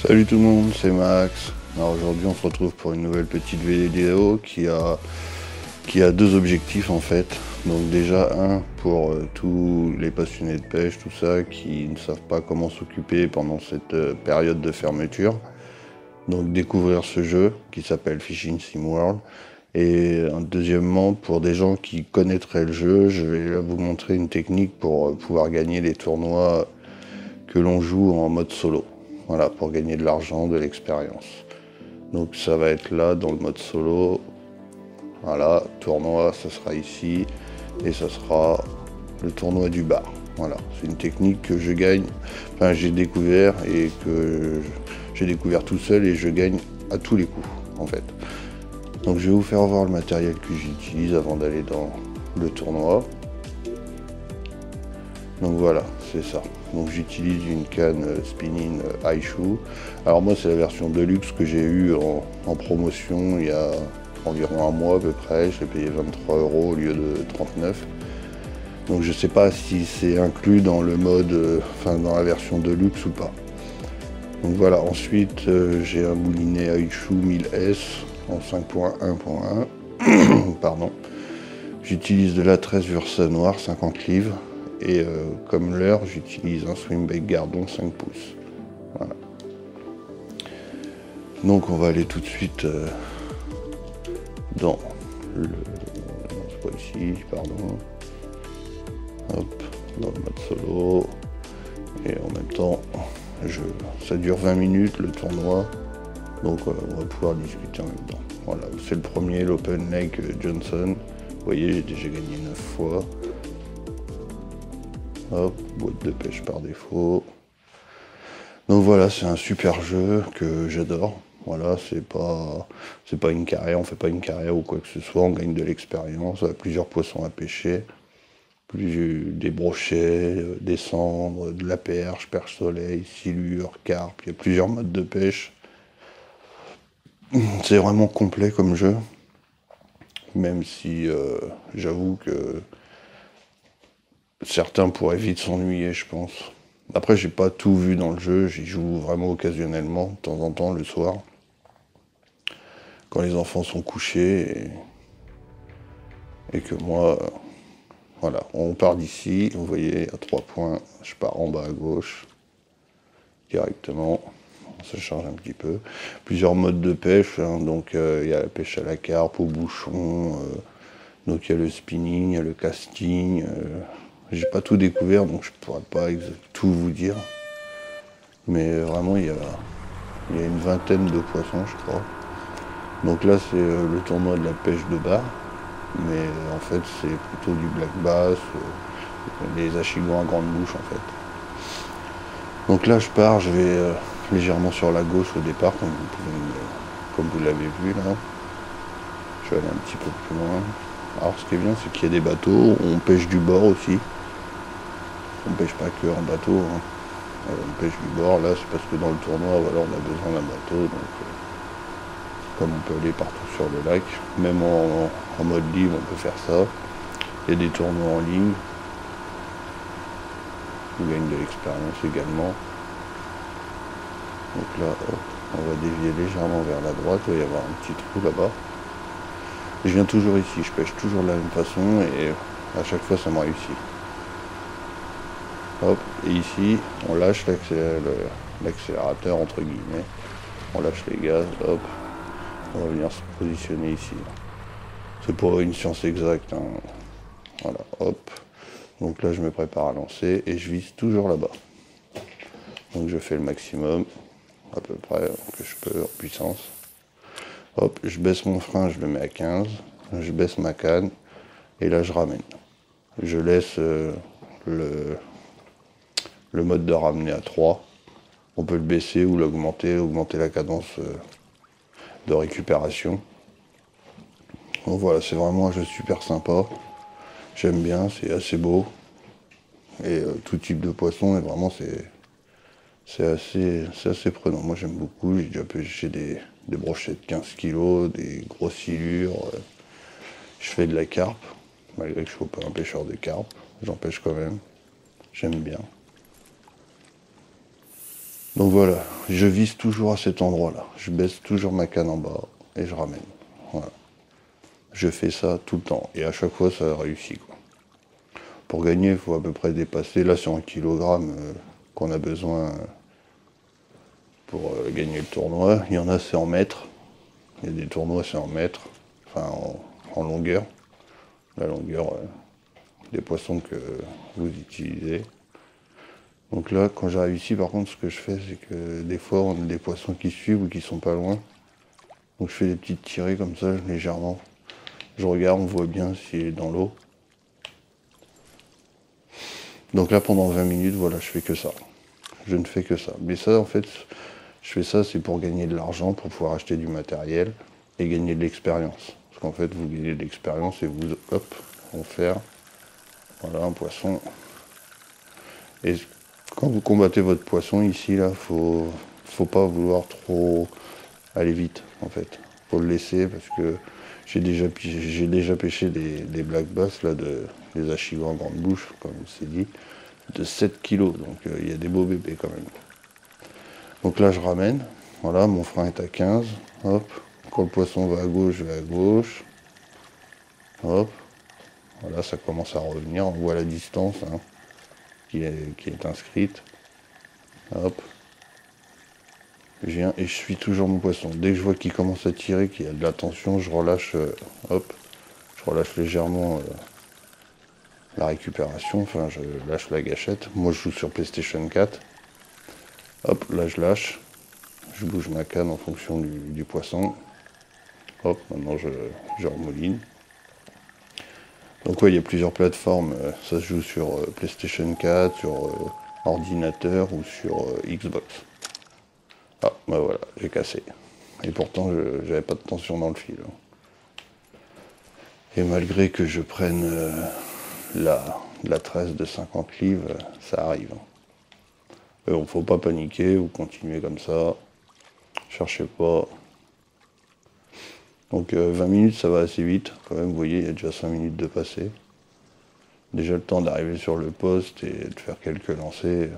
Salut tout le monde, c'est Max. Alors aujourd'hui on se retrouve pour une nouvelle petite vidéo qui a deux objectifs en fait. Donc déjà un pour tous les passionnés de pêche, tout ça, qui ne savent pas comment s'occuper pendant cette période de fermeture. Donc découvrir ce jeu qui s'appelle Fishing Sim World. Et deuxièmement, pour des gens qui connaîtraient le jeu, je vais vous montrer une technique pour pouvoir gagner les tournois que l'on joue en mode solo. Voilà, pour gagner de l'argent, de l'expérience. Donc ça va être là dans le mode solo. Voilà, tournoi, ça sera ici. Et ça sera le tournoi du bar. Voilà, c'est une technique que je gagne, enfin j'ai découvert et que j'ai découvert tout seul et je gagne à tous les coups en fait. Donc je vais vous faire voir le matériel que j'utilise avant d'aller dans le tournoi. Donc voilà, c'est ça. Donc j'utilise une canne spinning Aishu. Alors moi c'est la version Deluxe que j'ai eue en promotion il y a environ un mois à peu près. J'ai payé 23 € au lieu de 39. Donc je sais pas si c'est inclus dans le mode, enfin dans la version Deluxe ou pas. Donc voilà, ensuite j'ai un moulinet Aishu 1000S en 5.1.1. Pardon. J'utilise de la 13 Ursa noire 50 livres. Et comme leurre, j'utilise un Swimbait Gardon 5 pouces. Voilà. Donc on va aller tout de suite dans le... Non, c'est pas ici, pardon. Hop, dans le mode solo. Et en même temps, ça dure 20 minutes le tournoi. Donc on va pouvoir discuter en même temps. Voilà, c'est le premier, l'Open Lake Johnson. Vous voyez, j'ai déjà gagné 9 fois. Hop, boîte de pêche par défaut. Donc voilà, c'est un super jeu que j'adore. Voilà, c'est pas une carrière, on fait pas une carrière ou quoi que ce soit, on gagne de l'expérience, on a plusieurs poissons à pêcher, des brochets, des cendres, de la perche soleil, silure, carpe, il y a plusieurs modes de pêche. C'est vraiment complet comme jeu, même si j'avoue que certains pourraient vite s'ennuyer, je pense. Après, j'ai pas tout vu dans le jeu, j'y joue vraiment occasionnellement, de temps en temps, le soir, quand les enfants sont couchés, et que moi, voilà, on part d'ici, vous voyez, à 3 points, je pars en bas à gauche, directement, ça charge un petit peu. Plusieurs modes de pêche, hein, donc il y a la pêche à la carpe, au bouchon, donc il y a le spinning, il y a le casting. J'ai pas tout découvert, donc je pourrais pas tout vous dire. Mais vraiment, il y a une vingtaine de poissons, je crois. Donc là, c'est le tournoi de la pêche de bar. Mais en fait, c'est plutôt du black bass, des achigans à grande bouche, en fait. Donc là, je pars, je vais légèrement sur la gauche au départ, comme vous l'avez vu là. Je vais aller un petit peu plus loin. Alors ce qui est bien, c'est qu'il y a des bateaux, on pêche du bord aussi. On pêche pas que en bateau, hein. On pêche du bord, là c'est parce que dans le tournoi, voilà, on a besoin d'un bateau, donc comme on peut aller partout sur le lac, même en mode libre, on peut faire ça. Il y a des tournois en ligne. On gagne de l'expérience également. Donc là, hop, on va dévier légèrement vers la droite, il va y avoir un petit trou là-bas. Je viens toujours ici, je pêche toujours de la même façon et à chaque fois ça me réussit. Hop, et ici, on lâche l'accélérateur entre guillemets. On lâche les gaz, hop, on va venir se positionner ici. C'est pas une science exacte, hein. Voilà, hop. Donc là je me prépare à lancer et je vise toujours là-bas. Donc je fais le maximum, à peu près, que je peux en puissance. Hop, je baisse mon frein, je le mets à 15, je baisse ma canne, et là je ramène. Je laisse le mode de ramener à 3. On peut le baisser ou l'augmenter, augmenter la cadence de récupération. Donc voilà, c'est vraiment un jeu super sympa. J'aime bien, c'est assez beau. Et tout type de poisson, et vraiment c'est assez prenant. Moi j'aime beaucoup, j'ai déjà pêché des brochets de 15 kg, des grosses silures. Je fais de la carpe, malgré que je ne sois pas un pêcheur de carpe. J'en pêche quand même. J'aime bien. Donc voilà, je vise toujours à cet endroit-là. Je baisse toujours ma canne en bas et je ramène. Voilà. Je fais ça tout le temps et à chaque fois ça réussit, quoi. Pour gagner, il faut à peu près dépasser, là c'est en kilogrammes qu'on a besoin pour gagner le tournoi. Il y en a c'est en mètres, il y a des tournois c'est en mètres, enfin en longueur, la longueur des poissons que vous utilisez. Donc là, quand j'arrive ici, par contre, ce que je fais, c'est que des fois, on a des poissons qui suivent ou qui sont pas loin. Donc je fais des petites tirées comme ça, légèrement. Je regarde, on voit bien s'il est dans l'eau. Donc là, pendant 20 minutes, voilà, je fais que ça. Je ne fais que ça. Mais ça, en fait, je fais ça, c'est pour gagner de l'argent, pour pouvoir acheter du matériel et gagner de l'expérience. Parce qu'en fait, vous gagnez de l'expérience et vous, hop, on faire, voilà, un poisson. Et quand vous combattez votre poisson ici, là, faut pas vouloir trop aller vite, en fait. Faut le laisser parce que j'ai déjà pêché des black bass, là, des achigans grande bouche, comme c'est dit, de 7 kilos. Donc il y a des beaux bébés quand même. Donc là, je ramène. Voilà, mon frein est à 15. Hop. Quand le poisson va à gauche, je vais à gauche. Hop. Voilà, ça commence à revenir. On voit la distance hein, qui est inscrite. Hop. Je viens et je suis toujours mon poisson. Dès que je vois qu'il commence à tirer, qu'il y a de la tension, je relâche, hop, je relâche légèrement la récupération, enfin je lâche la gâchette. Moi je joue sur PlayStation 4. Hop, là je lâche, je bouge ma canne en fonction du poisson. Hop, maintenant je remouline. Donc ouais, il y a plusieurs plateformes, ça se joue sur PlayStation 4, sur ordinateur ou sur Xbox. Ah, bah voilà, j'ai cassé. Et pourtant, j'avais pas de tension dans le fil. Et malgré que je prenne la tresse de 50 livres, ça arrive. Mais bon, faut pas paniquer ou continuer comme ça. Cherchez pas. Donc 20 minutes, ça va assez vite. Quand même, vous voyez, il y a déjà 5 minutes de passé. Déjà le temps d'arriver sur le poste et de faire quelques lancers.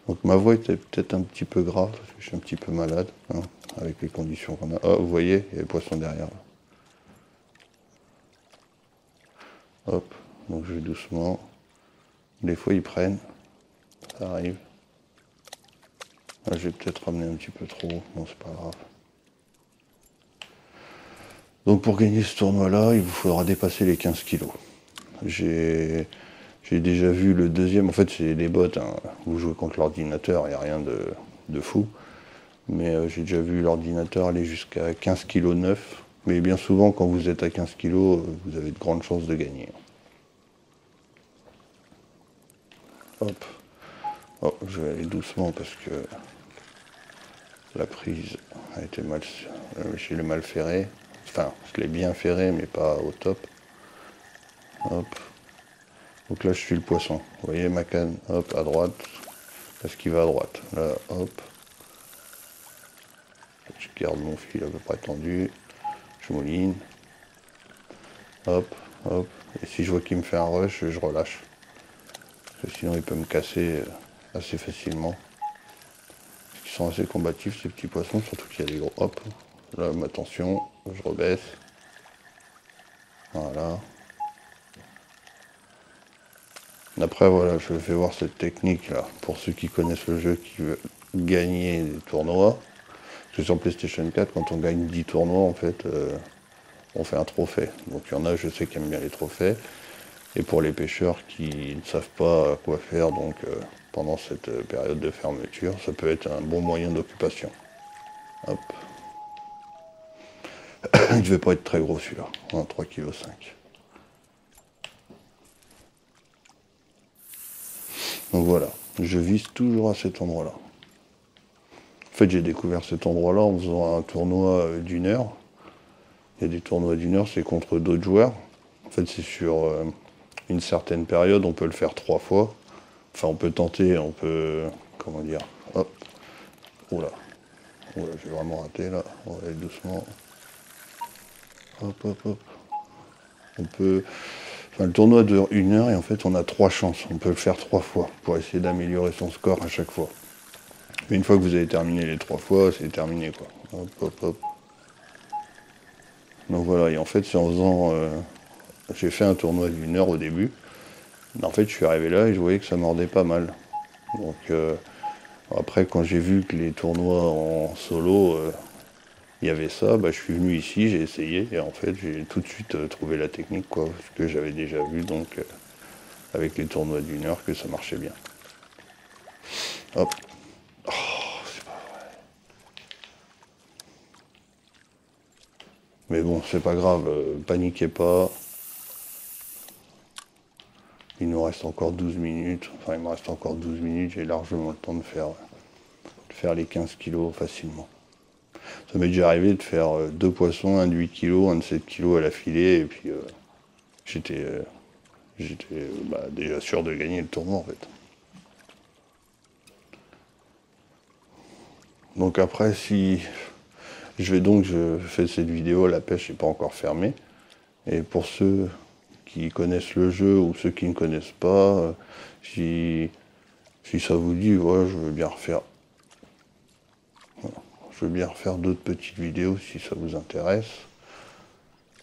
Donc ma voix était peut-être un petit peu grave, parce que je suis un petit peu malade, hein, avec les conditions qu'on a. Ah, vous voyez, il y a les poissons derrière. Là. Hop, donc je vais doucement. Des fois ils prennent, ça arrive. Là, je vais peut-être ramener un petit peu trop, bon c'est pas grave. Donc pour gagner ce tournoi-là, il vous faudra dépasser les 15 kilos. J'ai déjà vu le deuxième, en fait c'est des bots, hein. Vous jouez contre l'ordinateur, il n'y a rien de fou. Mais j'ai déjà vu l'ordinateur aller jusqu'à 15 kg 9. Mais bien souvent, quand vous êtes à 15 kg, vous avez de grandes chances de gagner. Hop. Oh, je vais aller doucement parce que la prise a été mal. Je l'ai mal ferré. Enfin, je l'ai bien ferré, mais pas au top. Hop. Donc là, je suis le poisson. Vous voyez ma canne, hop, à droite. Parce qu'il va à droite. Là, hop. Je garde mon fil à peu près tendu. Je mouline. Hop, hop. Et si je vois qu'il me fait un rush, je relâche. Parce que sinon, il peut me casser assez facilement. Ils sont assez combatifs, ces petits poissons, surtout qu'il y a des gros. Hop, là, ma tension, je rebaisse. Voilà. Après, voilà, je vais voir cette technique-là. Pour ceux qui connaissent le jeu, qui veulent gagner des tournois. Parce que sur PlayStation 4, quand on gagne 10 tournois, en fait, on fait un trophée. Donc il y en a, je sais, qui aiment bien les trophées. Et pour les pêcheurs qui ne savent pas quoi faire, donc pendant cette période de fermeture, ça peut être un bon moyen d'occupation. Hop. Il ne devait pas être très gros celui-là, 3,5 kg. Donc voilà, je vise toujours à cet endroit-là. En fait, j'ai découvert cet endroit-là en faisant un tournoi d'une heure. Il y a des tournois d'une heure, c'est contre d'autres joueurs. En fait, c'est sur une certaine période, on peut le faire 3 fois. Enfin, on peut tenter, on peut... Comment dire? Hop. Oula. Oula, j'ai vraiment raté là. On va aller doucement. Hop, hop, hop. On peut Enfin, le tournoi dure 1 heure et en fait on a 3 chances. On peut le faire 3 fois pour essayer d'améliorer son score à chaque fois. Mais une fois que vous avez terminé les 3 fois, c'est terminé quoi. Hop, hop, hop. Donc voilà, et en fait c'est en faisant... j'ai fait un tournoi d'1 heure au début. Mais en fait je suis arrivé là et je voyais que ça mordait pas mal. Donc après quand j'ai vu que les tournois en solo, il y avait ça, bah, je suis venu ici, j'ai essayé et en fait j'ai tout de suite trouvé la technique quoi, ce que j'avais déjà vu donc avec les tournois d'1 heure que ça marchait bien. Hop. Oh, c'est pas vrai. Mais bon, c'est pas grave, paniquez pas. Il nous reste encore 12 minutes. Enfin, il me reste encore 12 minutes, j'ai largement le temps de faire les 15 kilos facilement. Ça m'est déjà arrivé de faire 2 poissons, un de 8 kilos, un de 7 kilos à la filée, et puis j'étais déjà sûr de gagner le tournoi en fait. Donc après, si je fais cette vidéo, la pêche n'est pas encore fermée. Et pour ceux qui connaissent le jeu ou ceux qui ne connaissent pas, si ça vous dit, ouais, je veux bien refaire d'autres petites vidéos si ça vous intéresse.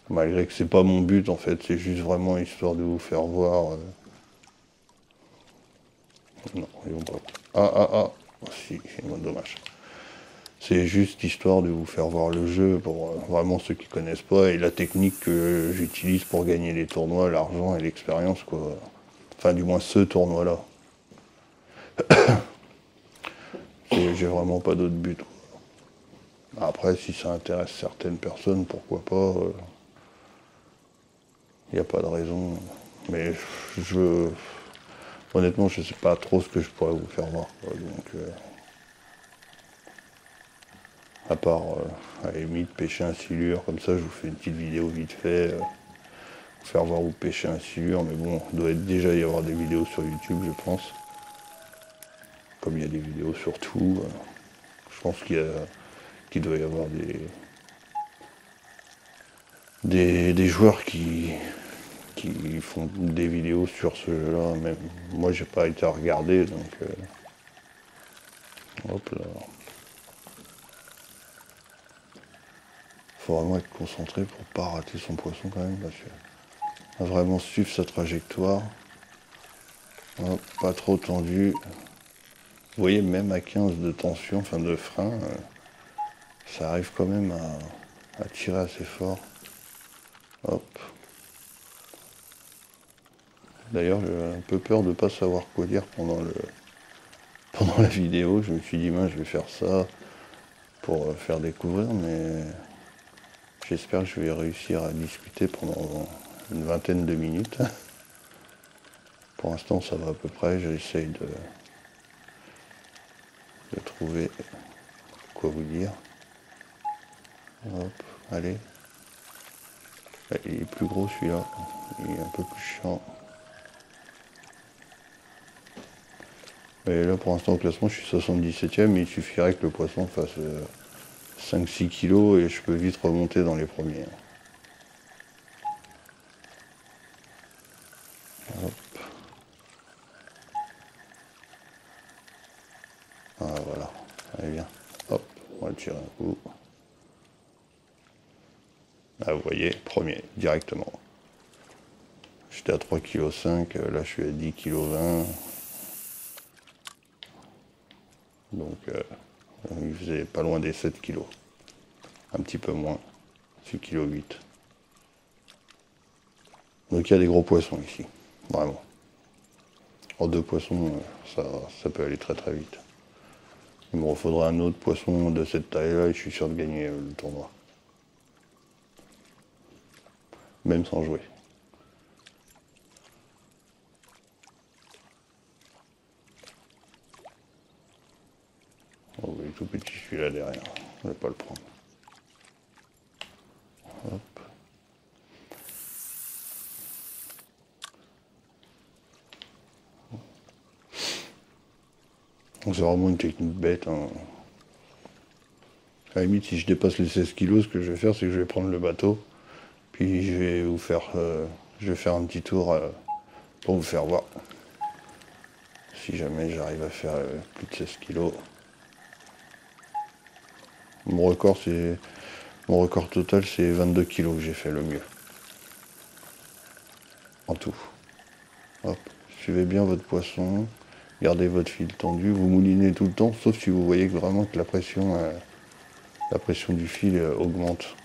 Malgré que c'est pas mon but en fait, c'est juste vraiment histoire de vous faire voir. Non, ils vont pas. Ah, si, c'est dommage. C'est juste histoire de vous faire voir le jeu pour vraiment ceux qui connaissent pas et la technique que j'utilise pour gagner les tournois, l'argent et l'expérience quoi. Enfin du moins ce tournoi-là. J'ai vraiment pas d'autre but. Après si ça intéresse certaines personnes, pourquoi pas. Il n'y a pas de raison. Mais honnêtement je sais pas trop ce que je pourrais vous faire voir. Quoi. Donc à part à la limite pêcher un silure, comme ça je vous fais une petite vidéo vite fait. Vous faire voir où pêcher un silure, mais bon, il doit déjà y avoir des vidéos sur YouTube, je pense. Comme il y a des vidéos sur tout, je pense qu'il doit y avoir des joueurs qui font des vidéos sur ce jeu-là. Même moi, j'ai pas été à regarder, donc hop là. Faut vraiment être concentré pour pas rater son poisson quand même, parce que vraiment suivre sa trajectoire. Hop, pas trop tendu. Vous voyez, même à 15 de tension, enfin de frein, ça arrive quand même à tirer assez fort. Hop. D'ailleurs, j'ai un peu peur de ne pas savoir quoi dire pendant la vidéo. Je me suis dit, mince, je vais faire ça pour faire découvrir, mais j'espère que je vais réussir à discuter pendant une vingtaine de minutes. Pour l'instant, ça va à peu près. J'essaye de trouver quoi vous dire. Hop, allez. Il est plus gros celui-là. Il est un peu plus chiant. Et là, pour l'instant, au classement, je suis 77e, mais il suffirait que le poisson fasse 5-6 kilos et je peux vite remonter dans les premiers. Hop. Ah, voilà. Allez, bien. Hop, on va le tirer un coup. Ah, vous voyez, premier, directement. J'étais à 3,5 kg, là je suis à 10,20 kg. Donc il faisait pas loin des 7 kg. Un petit peu moins, 6,8 kg. Donc il y a des gros poissons ici, vraiment. En 2 poissons, ça peut aller très très vite. Il me faudrait un autre poisson de cette taille-là et je suis sûr de gagner le tournoi. Même sans jouer. Oh, il est tout petit celui-là derrière, je ne vais pas le prendre. Hop. Donc c'est vraiment une technique bête. Hein. À la limite, si je dépasse les 16 kilos, ce que je vais faire, c'est que je vais prendre le bateau, puis je vais je vais faire un petit tour pour vous faire voir. Si jamais j'arrive à faire plus de 16 kilos. Mon record total c'est 22 kilos que j'ai fait le mieux. En tout. Hop. Suivez bien votre poisson. Gardez votre fil tendu. Vous moulinez tout le temps, sauf si vous voyez vraiment que la pression du fil augmente.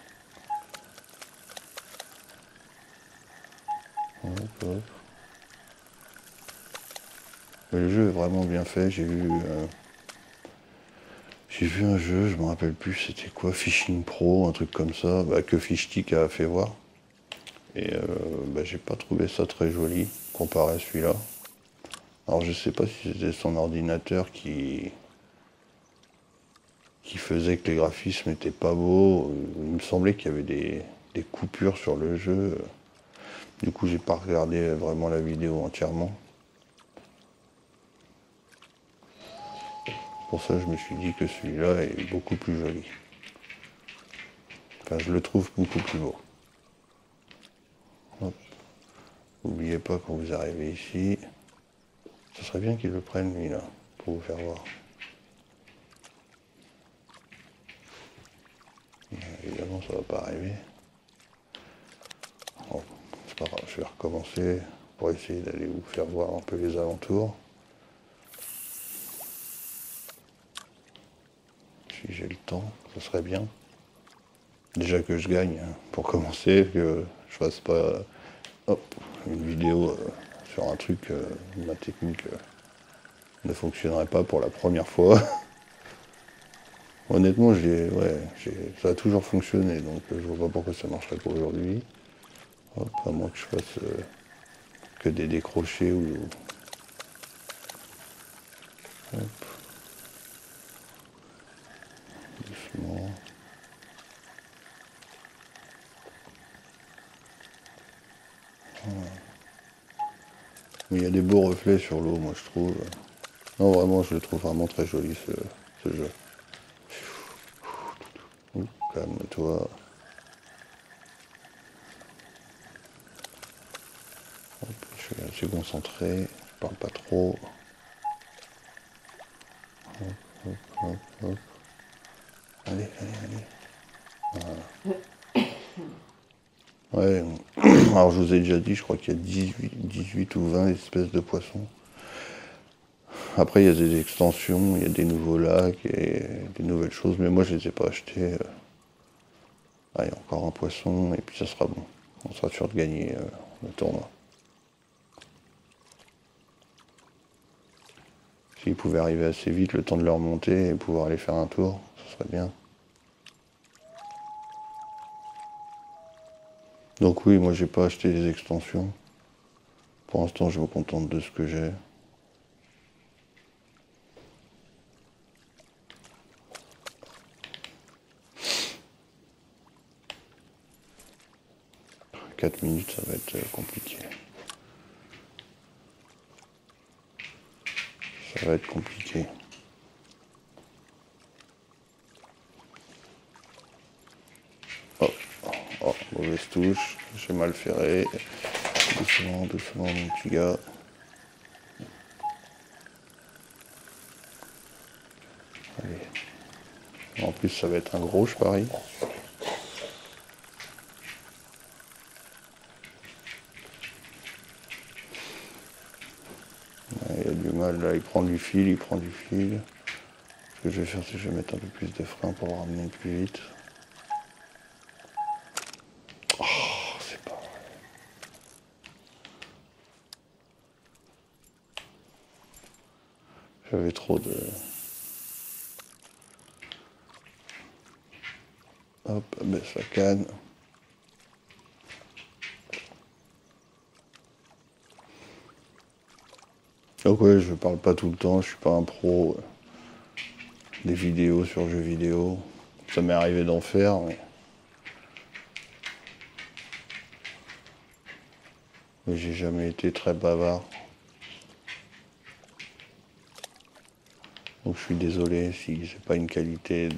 Hop, hop. Mais le jeu est vraiment bien fait. J'ai vu un jeu, je me rappelle plus c'était quoi, Fishing Pro, un truc comme ça, que Fishstick a fait voir. Et j'ai pas trouvé ça très joli comparé à celui-là. Alors je sais pas si c'était son ordinateur qui faisait que les graphismes étaient pas beaux. Il me semblait qu'il y avait des coupures sur le jeu. Du coup j'ai pas regardé vraiment la vidéo entièrement. Pour ça je me suis dit que celui-là est beaucoup plus joli. Enfin je le trouve beaucoup plus beau. Hop. N'oubliez pas quand vous arrivez ici. Ce serait bien qu'il le prenne lui là, pour vous faire voir. Évidemment ça va pas arriver. Bon, c'est pas grave, je vais recommencer pour essayer d'aller vous faire voir un peu les alentours. Si j'ai le temps, ce serait bien. Déjà que je gagne, hein, pour commencer, que je fasse pas une vidéo sur un truc, ma technique ne fonctionnerait pas pour la première fois. Honnêtement, ça a toujours fonctionné, donc je vois pas pourquoi ça marcherait pas aujourd'hui. Hop, à moins que je fasse que des décrochés ou... Hop. Doucement. Voilà. Mais il y a des beaux reflets sur l'eau, moi je trouve. Non, vraiment, je le trouve vraiment très joli ce jeu. Calme-toi. Je suis assez concentré, je parle pas trop. Hop, hop, hop, hop. Allez. Voilà. Ouais, alors je vous ai déjà dit, je crois qu'il y a 18 ou 20 espèces de poissons. Après, il y a des extensions, il y a des nouveaux lacs et des nouvelles choses, mais moi je les ai pas achetés. Allez, encore un poisson et puis ça sera bon. On sera sûr de gagner le tournoi. S'ils pouvaient arriver assez vite, le temps de leur monter et pouvoir aller faire un tour, ce serait bien. Donc oui, moi j'ai pas acheté les extensions. Pour l'instant, je me contente de ce que j'ai. « 4 minutes, ça va être compliqué. Ça va être compliqué. Oh, mauvaise touche, j'ai mal ferré. Doucement, mon petit gars. Allez. En plus, ça va être un gros, je parie. Il a du mal, là, il prend du fil. Ce que je vais faire, c'est que je vais mettre un peu plus de frein pour le ramener plus vite. Oh, c'est pas vrai. J'avais trop de... Hop, baisse la canne. Donc ouais, je parle pas tout le temps, je suis pas un pro des vidéos sur jeux vidéo. Ça m'est arrivé d'en faire, mais j'ai jamais été très bavard. Donc je suis désolé si c'est pas une qualité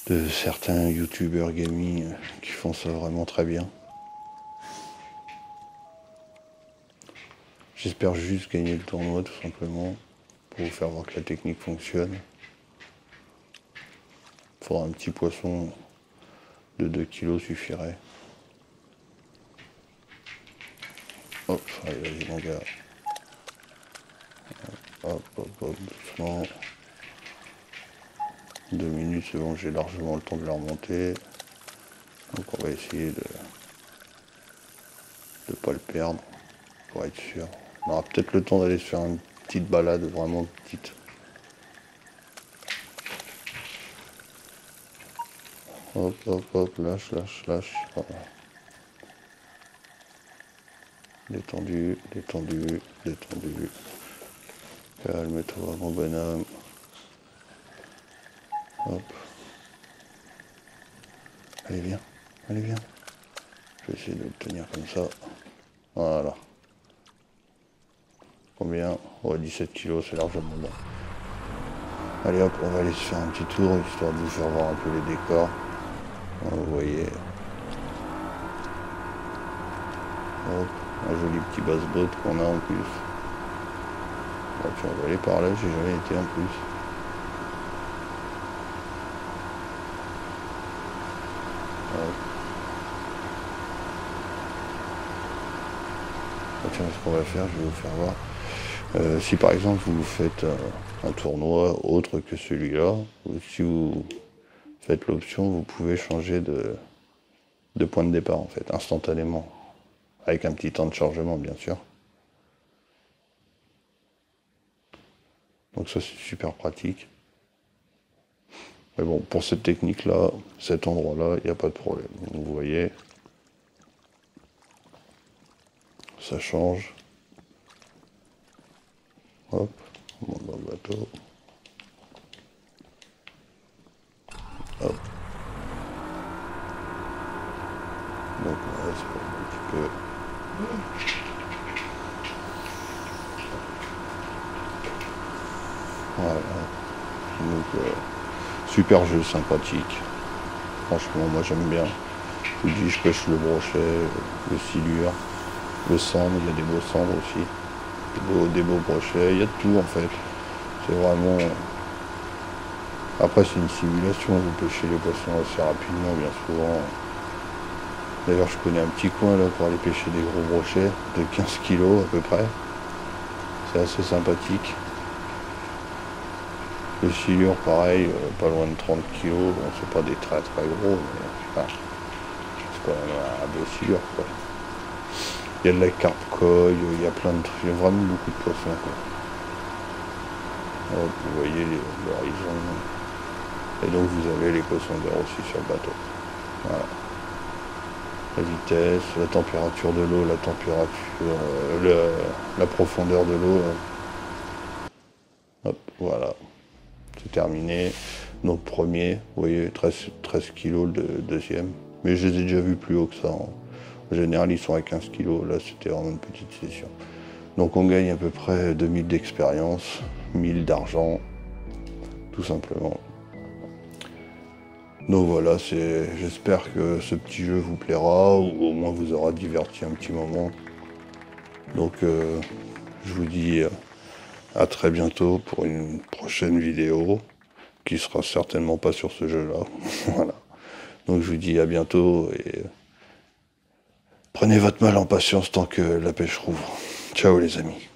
de certains youtubeurs gaming qui font ça vraiment très bien. J'espère juste gagner le tournoi tout simplement, pour vous faire voir que la technique fonctionne. Il faudra un petit poisson de 2 kilos suffirait. Hop, allez, vas-y mon gars. Hop, hop, hop, doucement. 2 minutes, c'est bon, j'ai largement le temps de la remonter. Donc on va essayer de ne pas le perdre, pour être sûr. On aura peut-être le temps d'aller se faire une petite balade, vraiment petite. Hop, hop, hop, lâche, lâche, lâche. Voilà. Détendu, détendu, détendu. Calme-toi, mon bonhomme. Hop. Allez, viens. Allez, viens. Je vais essayer de le tenir comme ça. Voilà. Combien? Oh, 17 kilos, c'est largement bon. Allez hop, on va aller se faire un petit tour, histoire de vous faire voir un peu les décors. Vous voyez. Hop, un joli petit basse-boat qu'on a en plus. Bon, puis on va aller par là, j'ai jamais été en plus. Hop. Ah, tiens, ce qu'on va faire, je vais vous faire voir. Si par exemple vous faites un tournoi autre que celui-là, ou si vous faites l'option, vous pouvez changer de point de départ en fait, instantanément. Avec un petit temps de chargement bien sûr. Donc ça c'est super pratique. Mais bon, pour cette technique-là, cet endroit-là, il n'y a pas de problème. Donc, vous voyez, ça change. Hop, on monte dans le bateau. Hop. Donc on va se faire un petit peu. Voilà. Donc super jeu sympathique. Franchement, moi j'aime bien. Je vous dis, je pêche le brochet, le silure, le cendre, il y a des beaux cendres aussi. Des beaux brochets, il y a de tout en fait. C'est vraiment. Après c'est une simulation, vous pêchez les poissons assez rapidement, bien souvent. D'ailleurs je connais un petit coin là pour aller pêcher des gros brochets de 15 kilos à peu près. C'est assez sympathique. Le silure pareil, pas loin de 30 kilos, bon c'est pas des très très gros, mais enfin, c'est quand même un beau silure quoi. Il y a de la carpe coille, il y a plein de trucs, il y a vraiment beaucoup de poissons quoi. Hop, vous voyez l'horizon. Et donc vous avez les poissons verts aussi sur le bateau. Voilà. La vitesse, la température de l'eau, la température, la profondeur de l'eau. Hop, voilà. C'est terminé. Donc premier, vous voyez, 13 kilos le deuxième. Mais je les ai déjà vus plus haut que ça. En général, ils sont à 15 kilos. Là, c'était vraiment une petite session. Donc on gagne à peu près 2000 d'expérience, 1000 d'argent, tout simplement. Donc voilà, j'espère que ce petit jeu vous plaira, ou au moins vous aura diverti un petit moment. Donc je vous dis à très bientôt pour une prochaine vidéo, qui sera certainement pas sur ce jeu-là. Voilà. Donc je vous dis à bientôt, et prenez votre mal en patience tant que la pêche rouvre. Ciao les amis.